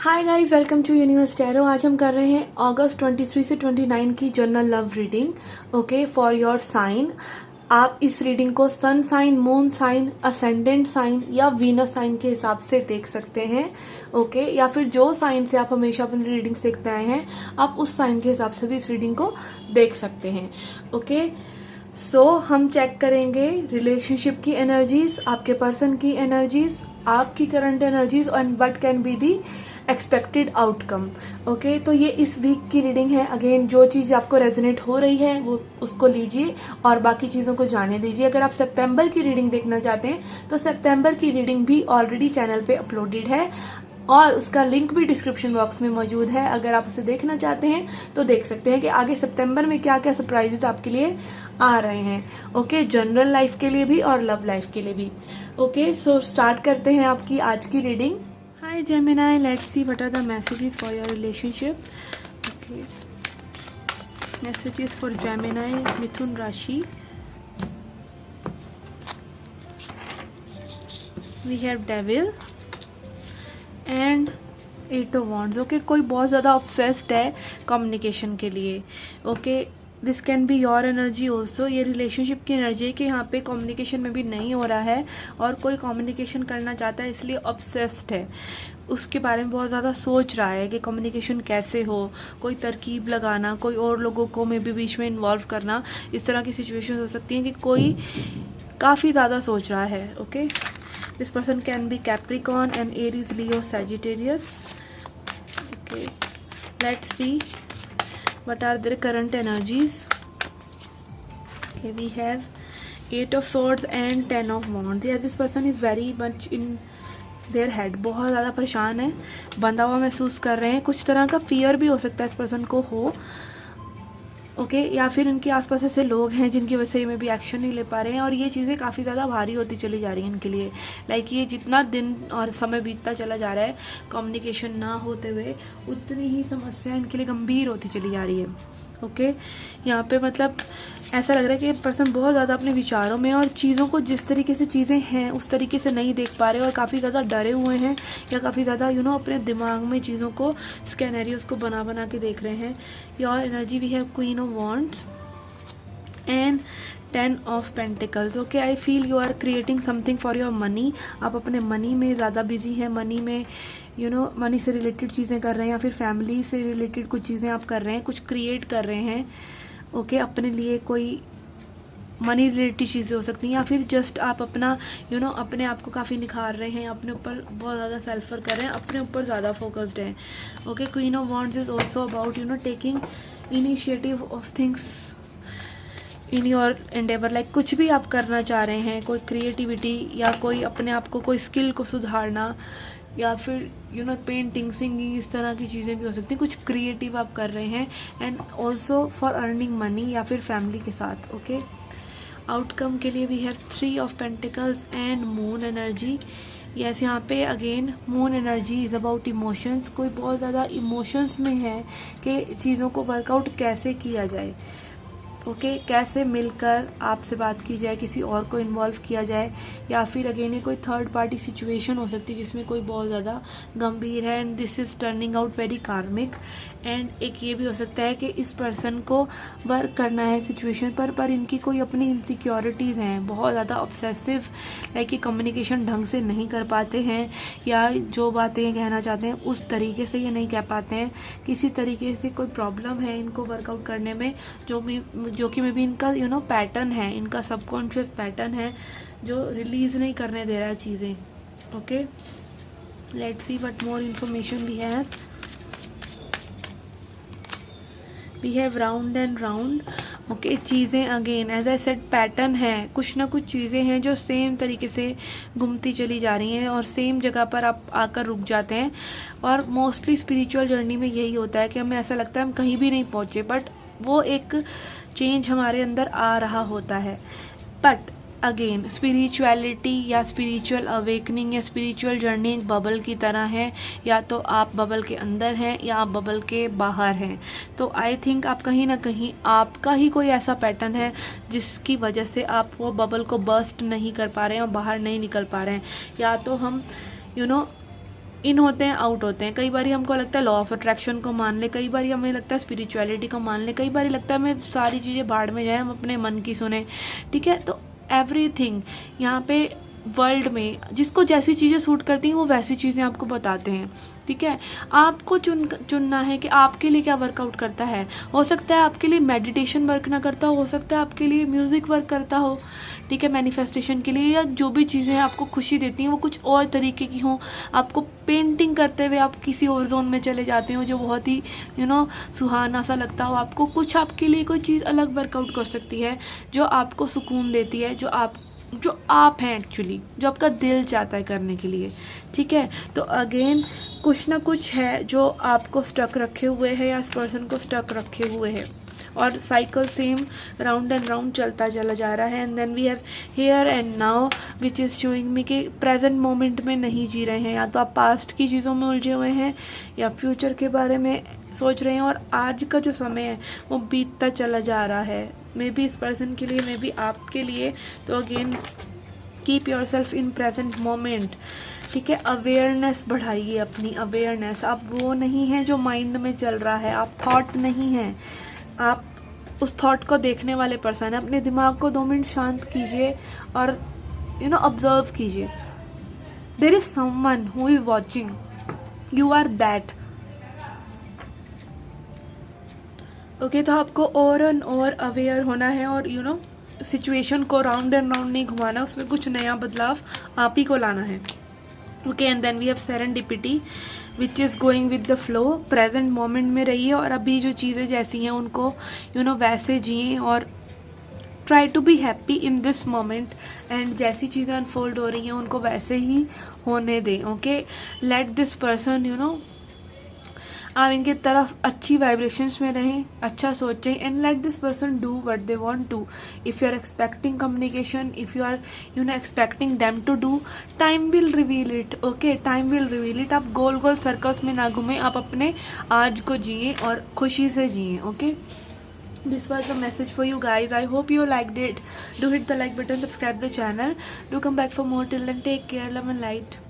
Hi guys, welcome to universe tarot. आज हम कर रहे हैं अगस्त 23 से 29 की general love reading. Okay, for your sign. आप इस रीडिंग को sun sign, moon sign, ascendant sign या वीनस साइन के हिसाब से देख सकते हैं। ओके, या फिर जो साइन से आप हमेशा अपनी रीडिंग देखते आए हैं, आप उस साइन के हिसाब से भी इस रीडिंग को देख सकते हैं। ओके, सो हम चेक करेंगे रिलेशनशिप की एनर्जीज, आपके पर्सन की एनर्जीज, आपकी current energies and what can be the expected outcome. Okay, तो ये इस वीक की रीडिंग है। अगेन, जो चीज़ आपको रेजोनेट हो रही है वो उसको लीजिए और बाकी चीज़ों को जाने दीजिए। अगर आप सितंबर की रीडिंग देखना चाहते हैं तो सितंबर की रीडिंग भी ऑलरेडी चैनल पे अपलोडेड है और उसका लिंक भी डिस्क्रिप्शन बॉक्स में मौजूद है। अगर आप उसे देखना चाहते हैं तो देख सकते हैं कि आगे सितंबर में क्या क्या सरप्राइजेस आपके लिए आ रहे हैं। ओके, जनरल लाइफ के लिए भी और लव लाइफ के लिए भी। ओके, सो स्टार्ट करते हैं आपकी आज की reading. Hi Gemini, let's see what are the messages for your relationship. Okay, messages for Gemini, Mithun Rashi. We have Devil and Eight of Wands. Okay, कोई बहुत ज़्यादा obsessed है communication के लिए. Okay, this can be your energy also. ये relationship की energy है कि यहाँ पे कम्युनिकेशन में भी नहीं हो रहा है और कोई कम्युनिकेशन करना चाहता है, इसलिए ऑब्सेस्ड है, उसके बारे में बहुत ज़्यादा सोच रहा है कि कम्युनिकेशन कैसे हो, कोई तरकीब लगाना, कोई और लोगों को में भी बीच में इन्वॉल्व करना। इस तरह की सिचुएशन हो सकती है कि कोई काफ़ी ज़्यादा सोच रहा है। Okay, this person can be Capricorn and Aries, Leo, Sagittarius. Okay, let's C what are their current energies. Okay, we have Eight of Swords and Ten of Wands. Yes, this person is very much in their head, बहुत ज़्यादा परेशान है, बंधा हुआ महसूस कर रहे हैं। कुछ तरह का फियर भी हो सकता है इस पर्सन को हो। ओके, या फिर इनके आसपास ऐसे लोग हैं जिनकी वजह से में भी एक्शन नहीं ले पा रहे हैं और ये चीज़ें काफ़ी ज़्यादा भारी होती चली जा रही हैं इनके लिए। लाइक ये जितना दिन और समय बीतता चला जा रहा है कम्युनिकेशन ना होते हुए, उतनी ही समस्या इनके लिए गंभीर होती चली जा रही है। ओके, यहाँ पे मतलब ऐसा लग रहा है कि पर्सन बहुत ज़्यादा अपने विचारों में और चीज़ों को जिस तरीके से चीज़ें हैं उस तरीके से नहीं देख पा रहे और काफ़ी ज़्यादा डरे हुए हैं या काफ़ी ज़्यादा अपने दिमाग में चीज़ों को, स्कैनरियोज को बना बना के देख रहे हैं। Your energy, we have queen of wands and 10 of pentacles. Okay, I feel you are creating something for your money. आप अपने मनी में ज़्यादा बिजी हैं, मनी में मनी से रिलेटेड चीज़ें कर रहे हैं या फिर फैमिली से रिलेटेड कुछ चीज़ें आप कर रहे हैं, कुछ क्रिएट कर रहे हैं। ओके, अपने लिए कोई मनी रिलेटेड चीज़ें हो सकती हैं या फिर जस्ट आप अपना अपने आप को काफ़ी निखार रहे हैं, अपने ऊपर बहुत ज़्यादा सेल्फ वर्क कर रहे हैं, अपने ऊपर ज़्यादा फोकस्ड हैं। Okay, queen of wands is also about taking initiative of things in your Endeavour. Like कुछ भी आप करना चाह रहे हैं, कोई क्रिएटिविटी या कोई अपने आप को कोई स्किल को सुधारना या फिर पेंटिंग, सिंगिंग, इस तरह की चीज़ें भी हो सकती हैं। कुछ क्रिएटिव आप कर रहे हैं and also for earning money या फिर फैमिली के साथ। ओके, आउटकम के लिए we have 3 of pentacles and moon energy. Yes, यहाँ पे again moon energy is about emotions. कोई बहुत ज़्यादा इमोशंस में है कि चीज़ों को वर्कआउट कैसे किया जाए। ओके, कैसे मिलकर आपसे बात की जाए, किसी और को इन्वॉल्व किया जाए या फिर अगेन ये कोई थर्ड पार्टी सिचुएशन हो सकती है जिसमें कोई बहुत ज़्यादा गंभीर है and this is turning out very कार्मिक। एंड एक ये भी हो सकता है कि इस पर्सन को वर्क करना है सिचुएशन पर इनकी कोई अपनी इनसिक्योरिटीज़ हैं, बहुत ज़्यादा ऑब्सेसिव, लाइक कि कम्युनिकेशन ढंग से नहीं कर पाते हैं या जो बातें ये कहना चाहते हैं उस तरीके से ये नहीं कह पाते हैं। किसी तरीके से कोई प्रॉब्लम है इनको वर्कआउट करने में, जो कि मे बी इनका पैटर्न है, इनका सबकॉन्शियस पैटर्न है जो रिलीज़ नहीं करने दे रहा है चीज़ें। Okay, let's see what more information we have. We have round and round. Okay, चीज़ें again as I said pattern है, कुछ ना कुछ चीज़ें हैं जो सेम तरीके से घूमती चली जा रही हैं और सेम जगह पर आप आकर रुक जाते हैं। और मोस्टली स्पिरिचुअल जर्नी में यही होता है कि हमें ऐसा लगता है हम कहीं भी नहीं पहुँचे, बट वो एक चेंज हमारे अंदर आ रहा होता है। बट अगेन स्पिरिचुअलिटी या स्पिरिचुअल अवेकनिंग या स्पिरिचुअल जर्नी एक बबल की तरह है, या तो आप बबल के अंदर हैं या आप बबल के बाहर हैं। तो आई थिंक आप कहीं ना कहीं आपका ही कोई ऐसा पैटर्न है जिसकी वजह से आप वो बबल को बर्स्ट नहीं कर पा रहे हैं और बाहर नहीं निकल पा रहे हैं। या तो हम इन होते हैं, आउट होते हैं। कई बार हमको लगता है लॉ ऑफ अट्रैक्शन को मान ले, कई बार हमें लगता है स्पिरिचुअलिटी को मान ले, कई बार लगता है हमें सारी चीज़ें भाड़ में जाए, हम अपने मन की सुने, ठीक है। तो एवरीथिंग यहाँ पे वर्ल्ड में जिसको जैसी चीज़ें सूट करती हैं वो वैसी चीज़ें आपको बताते हैं, ठीक है। आपको चुनना है कि आपके लिए क्या वर्कआउट करता है। हो सकता है आपके लिए मेडिटेशन वर्क ना करता हो सकता है आपके लिए म्यूज़िक वर्क करता हो, ठीक है, मैनिफेस्टेशन के लिए, या जो भी चीज़ें आपको खुशी देती हैं वो कुछ और तरीके की हों। आपको पेंटिंग करते हुए आप किसी और जोन में चले जाते हो जो बहुत ही सुहाना सा लगता हो आपको। कुछ आपके लिए कोई चीज़ अलग वर्कआउट कर सकती है जो आपको सुकून देती है, जो आप हैं एक्चुअली, जो आपका दिल चाहता है करने के लिए, ठीक है। तो अगेन कुछ ना कुछ है जो आपको स्टक रखे हुए है या इस पर्सन को स्टक रखे हुए है, और cycle same round and round चलता चला जा रहा है। And then we have here and now which is showing me कि प्रेजेंट मोमेंट में नहीं जी रहे हैं, या तो आप पास्ट की चीज़ों में उलझे हुए हैं या फ्यूचर के बारे में सोच रहे हैं, और आज का जो समय है वो बीतता चला जा रहा है, मे बी इस पर्सन के लिए, मे बी आपके लिए। तो again keep your self in present moment, ठीक है। अवेयरनेस बढ़ाइए, अपनी अवेयरनेस। आप वो नहीं हैं जो माइंड में चल रहा है, आप थॉट नहीं हैं, आप उस थॉट को देखने वाले पर्सन हैं। अपने दिमाग को 2 मिनट शांत कीजिए और ऑब्जर्व कीजिए। There is someone who is watching, you are that, okay. तो आपको और अवेयर होना है, और सिचुएशन को राउंड एंड राउंड नहीं घुमाना, उसमें कुछ नया बदलाव आप ही को लाना है, okay. And then we have serendipity which is going with the flow. Present moment में रहिए और अभी जो चीज़ें जैसी हैं उनको वैसे जिए, और try to be happy in this moment. And जैसी चीज़ें अनफोल्ड हो रही हैं उनको वैसे ही होने दें, ओके। लेट दिस पर्सन आप इनकी तरफ अच्छी वाइब्रेशंस में रहें, अच्छा सोचें, and let this person do what they want to. If you are expecting communication, if you are expecting them to do, time will reveal it, okay, time will reveal it. आप गोल गोल circles में ना घूमें, आप अपने आज को जिए और खुशी से जिए, okay. This was the message for you guys. I hope you liked it. Do hit the like button, subscribe the channel. Do come back for more. Till then, take care, love and light.